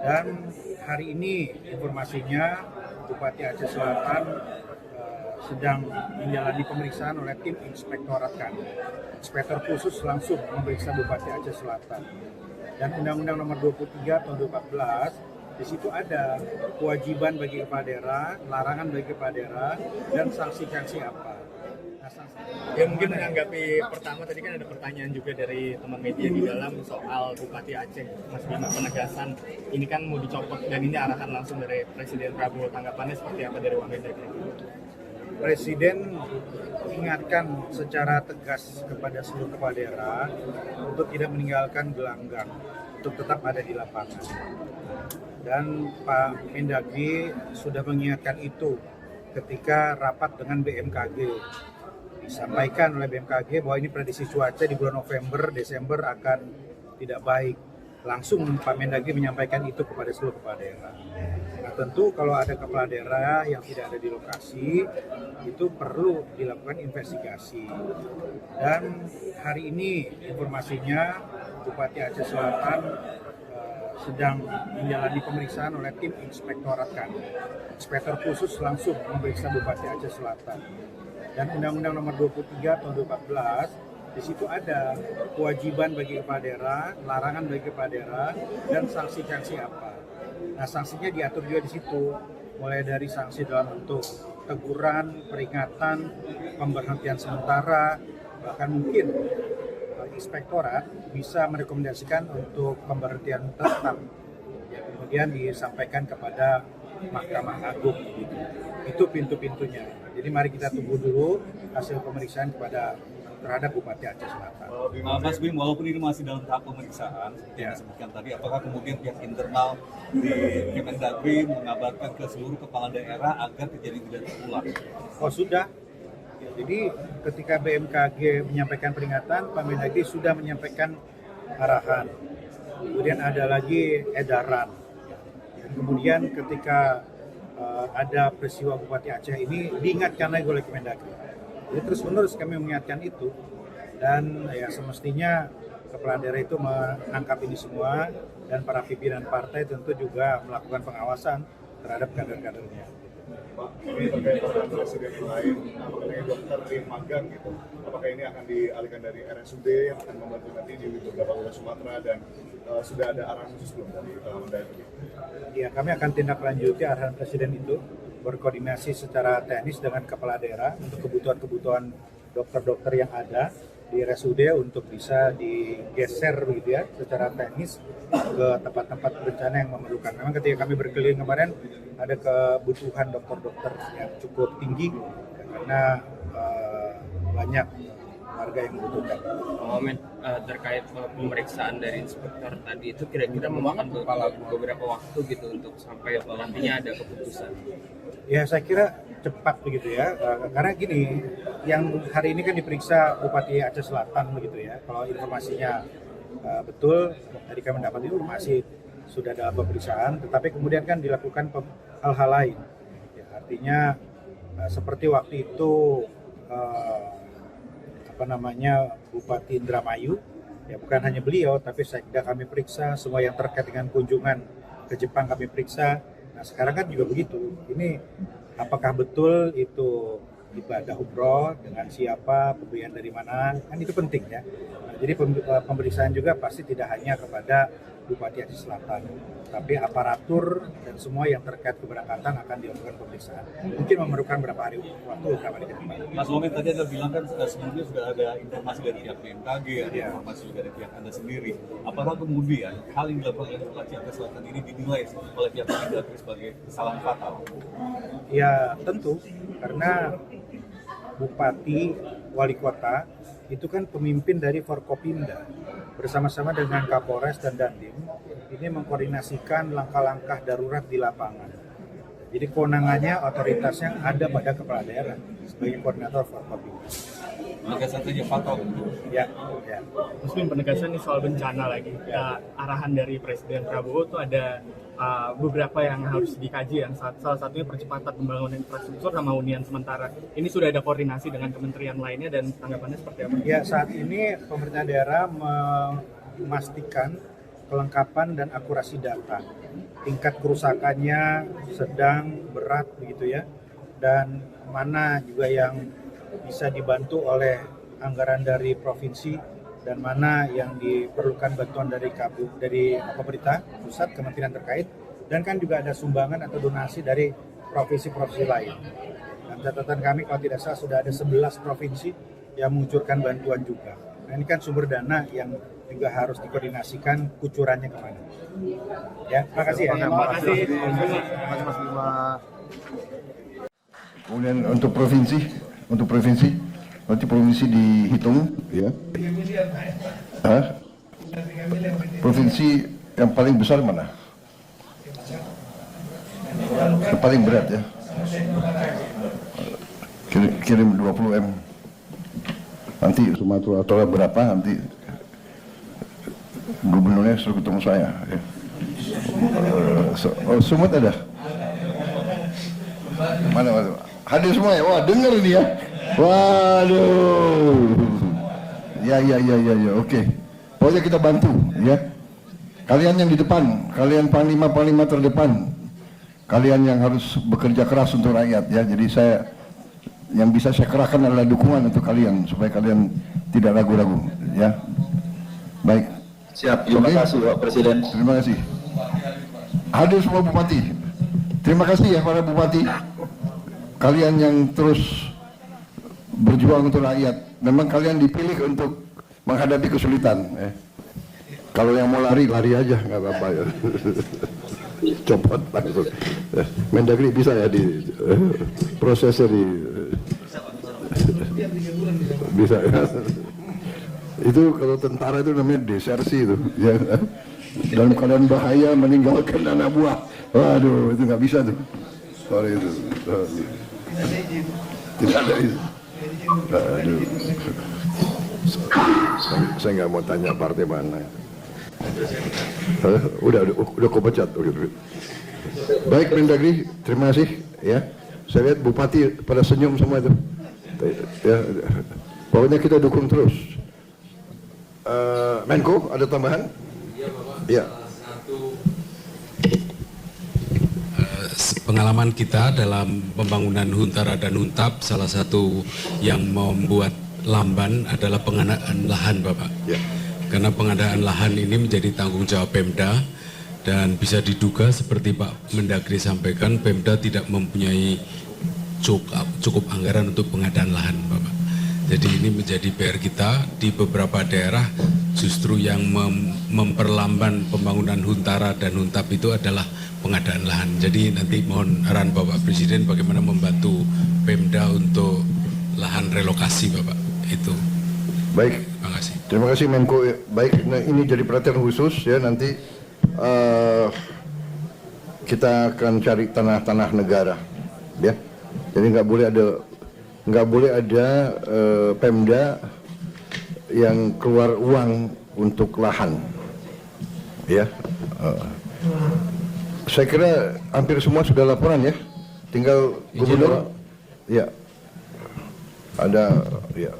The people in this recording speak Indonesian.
Dan hari ini informasinya Bupati Aceh Selatan sedang menjalani pemeriksaan oleh tim Inspektorat kami. Inspektor khusus langsung memeriksa Bupati Aceh Selatan. Dan Undang-Undang Nomor 23 Tahun 2014 di situ ada kewajiban bagi kepala daerah, larangan bagi kepala daerah, dan sanksi-sanksi apa. Ya mungkin menanggapi pertama tadi kan ada pertanyaan juga dari teman media di dalam soal Bupati Aceh, Mas Bima, penegasan ini kan mau dicopot dan ini arahan langsung dari Presiden Prabowo, tanggapannya seperti apa dari Wamendagri? Presiden ingatkan secara tegas kepada seluruh kepala daerah untuk tidak meninggalkan gelanggang, untuk tetap ada di lapangan. Dan Pak Mendagri sudah mengingatkan itu ketika rapat dengan BMKG. Disampaikan oleh BMKG bahwa ini prediksi cuaca di bulan November, Desember akan tidak baik. Langsung Pak Mendagri menyampaikan itu kepada seluruh kepala daerah. Nah tentu kalau ada kepala daerah yang tidak ada di lokasi, itu perlu dilakukan investigasi. Dan hari ini informasinya Bupati Aceh Selatan sedang menjalani pemeriksaan oleh tim Inspektorat kami. Inspektor khusus langsung memeriksa Bupati Aceh Selatan. Dan Undang-Undang Nomor 23 Tahun 2014 di situ ada kewajiban bagi kepala daerah, larangan bagi kepala daerah, dan sanksi-sanksi apa. Nah sanksinya diatur juga di situ, mulai dari sanksi dalam bentuk teguran, peringatan, pemberhentian sementara, bahkan mungkin inspektorat bisa merekomendasikan untuk pemberhentian tetap, ya, kemudian disampaikan kepada Mahkamah Agung. Gitu. Itu pintu-pintunya. Jadi mari kita tunggu dulu hasil pemeriksaan terhadap Bupati Aceh Selatan. Mas Bim, walaupun ini masih dalam tahap pemeriksaan, seperti yang disebutkan tadi, apakah kemudian pihak internal di Kemendagri mengabarkan ke seluruh kepala daerah agar kejadian tidak terulang? Oh sudah. Jadi ketika BMKG menyampaikan peringatan, Pak Mendagri sudah menyampaikan arahan. Kemudian ada lagi edaran. Kemudian ketika ada peristiwa Bupati Aceh ini diingatkan lagi oleh Kemendagri. Jadi terus-menerus kami mengingatkan itu, dan ya semestinya kepala daerah itu menangkap ini semua, dan para pimpinan partai tentu juga melakukan pengawasan terhadap kader-kadernya. Pak, ini terkait dengan presiden lain, mengenai dokter di magang gitu. Apakah ini akan dialihkan dari RSUD yang akan membantu nanti di beberapa wilayah Sumatera, dan sudah ada arahan khusus belum dari Mendagri? Ya, kami akan tindak lanjuti arahan presiden itu, berkoordinasi secara teknis dengan kepala daerah untuk kebutuhan-kebutuhan dokter-dokter yang ada di RSUD untuk bisa digeser begitu ya secara teknis ke tempat-tempat bencana yang memerlukan. Memang ketika kami berkeliling kemarin ada kebutuhan dokter-dokter yang cukup tinggi karena banyak warga yang membutuhkan. Terkait pemeriksaan dari inspektor tadi itu kira-kira memakan beberapa waktu gitu untuk sampai nantinya ada keputusan. Ya saya kira cepat begitu ya, karena gini, yang hari ini kan diperiksa Bupati Aceh Selatan begitu ya. Kalau informasinya betul, tadi kami mendapat informasi sudah dalam pemeriksaan, tetapi kemudian kan dilakukan hal-hal lain. Ya, artinya seperti waktu itu Bupati Indramayu, ya bukan hanya beliau, tapi sekda kami periksa, semua yang terkait dengan kunjungan ke Jepang kami periksa. Nah sekarang kan juga begitu. Ini apakah betul itu ibadah umroh, dengan siapa, pemberian dari mana, kan itu penting ya. Nah, jadi pemeriksaan juga pasti tidak hanya kepada Bupati Aceh Selatan, tapi aparatur dan semua yang terkait keberangkatan akan dilakukan pemeriksaan. Mungkin memerlukan beberapa hari ke depan. Mas Wamen, tadi Anda bilang kan sebelumnya sudah ada informasi dari pihak BMKG, ada informasi juga dari pihak Anda sendiri. Apakah kemudian hal yang dilakukan oleh Bupati Aceh Selatan ini dinilai oleh pihak Kemendagri sebagai kesalahan fatal? Ya tentu, karena Bupati, Wali Kota itu kan pemimpin dari Forkopimda bersama-sama dengan Kapolres dan Dandim ini mengkoordinasikan langkah-langkah darurat di lapangan. Jadi kewenangannya, otoritasnya ada pada kepala daerah sebagai koordinator Forkopimda. Penegasan saja fatal. Ya. Muslim, penegasan ini soal bencana lagi. Arahan dari Presiden Prabowo itu ada beberapa yang harus dikaji, yang salah satunya percepatan pembangunan infrastruktur sama hunian sementara. Ini sudah ada koordinasi dengan kementerian lainnya dan tanggapannya seperti apa? Ya, saat ini pemerintah daerah memastikan kelengkapan dan akurasi data. Tingkat kerusakannya sedang, berat begitu ya. Dan mana juga yang bisa dibantu oleh anggaran dari provinsi dan mana yang diperlukan bantuan dari pemerintah pusat, kementerian terkait, dan kan juga ada sumbangan atau donasi dari provinsi-provinsi lain. Dan catatan kami kalau tidak salah sudah ada 11 provinsi yang mengucurkan bantuan juga. Nah ini kan sumber dana yang juga harus dikoordinasikan kucurannya kemana. Ya, terima kasih ya. Terima kasih. Mas Bima. Kemudian untuk provinsi, nanti provinsi dihitung, ya. Provinsi yang paling besar mana? Yang paling berat ya. Kirim 20 M. Nanti Sumatera Utara berapa nanti gubernurnya suruh ketemu saya. Ya. Sumut ada? Mana? Hadir semua ya? Wah, dengar ini ya. Waduh. Ya, oke. Pokoknya kita bantu ya. Kalian yang di depan, kalian panglima terdepan, kalian yang harus bekerja keras untuk rakyat ya. Jadi yang bisa saya kerahkan adalah dukungan untuk kalian supaya kalian tidak ragu-ragu ya. Baik. Siap, terima kasih Pak Presiden. Terima kasih. Hadir semua bupati. Terima kasih ya para bupati. Kalian yang terus berjuang untuk rakyat. Memang kalian dipilih untuk menghadapi kesulitan. Kalau yang mau lari aja, nggak apa-apa ya. Copot langsung. Mendagri bisa ya di prosesnya bisa ya. Itu kalau tentara itu namanya desersi itu ya. Dalam keadaan bahaya meninggalkan anak buah. Waduh, itu nggak bisa tuh. Sorry itu. Tidak ada itu. Aduh. Saya nggak mau tanya partai mana. Udah kau pecat. Baik Mendagri, terima kasih ya. Saya lihat bupati pada senyum semua itu. Ya, pokoknya kita dukung terus. Menko ada tambahan? Iya Bapak. Ya. Pengalaman kita dalam pembangunan Huntara dan Huntap, salah satu yang membuat lamban adalah pengadaan lahan Bapak. Ya. Karena pengadaan lahan ini menjadi tanggung jawab Pemda dan bisa diduga seperti Pak Mendagri sampaikan, Pemda tidak mempunyai cukup anggaran untuk pengadaan lahan Bapak. Jadi ini menjadi PR kita di beberapa daerah, justru yang memperlamban pembangunan Huntara dan Huntap itu adalah pengadaan lahan. Jadi nanti mohon arahan Bapak Presiden bagaimana membantu Pemda untuk lahan relokasi Bapak. Itu. Baik. Terima kasih. Terima kasih Menko. Baik, nah ini jadi perhatian khusus ya, nanti kita akan cari tanah-tanah negara ya. Jadi nggak boleh ada Pemda yang keluar uang untuk lahan ya. Saya kira hampir semua sudah laporan ya, tinggal gubernur ya ada ya.